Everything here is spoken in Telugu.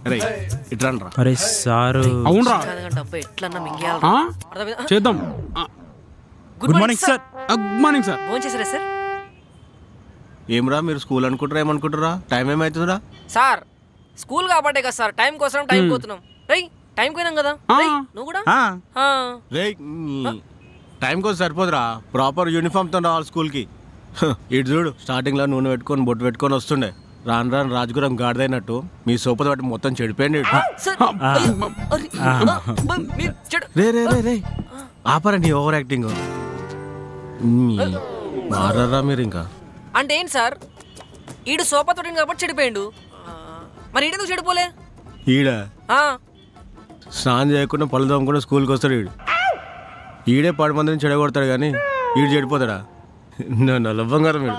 అరే ఇట్రాన్రా. అరే సారు. అవునరా చేద్దాం. Good morning sir. Good morning sir. Phone చేశారా సార్? ఏమరా మీరు స్కూల్ అనుకుంటారా ఏమనుకుంటారా? టైం ఏమవుతుందిరా? సార్ స్కూల్ కాబట్టే కదా సార్ టైం కోసం టైం పోతున్నాం. రై టైం పోయినాం కదా. రేయ్, నువ్వు కూడా రే టైం కోసం సరిపోదురా, ప్రాపర్ యూనిఫామ్తో రావాలి స్కూల్కి. ఇటు చూడు, స్టార్టింగ్లో నూనె పెట్టుకొని బొట్టు పెట్టుకొని వస్తుండే, రాను రాను రాజుగురం గాడిదైనట్టు మీ సోపత బట్టి మొత్తం చెడిపోయింది. రే రే రే రే ఆపరండి ఓవర్ యాక్టింగ్. మారరా మీరు ఇంకా. అంటే ఏంటి సార్, ఈడు సోపతోటి కాబట్టి చెడిపోయిండు, మరి ఈడెందుకు చెడిపోలే? ఈడ స్నానం చేయకుండా పళ్ళు తోమకుండా స్కూల్కి వస్తాడు ఈడు. ఈడే 10 మందిని చెడగొడతాడు కానీ ఈడు చెడిపోతాడా? నవ్వం కదా మీరు.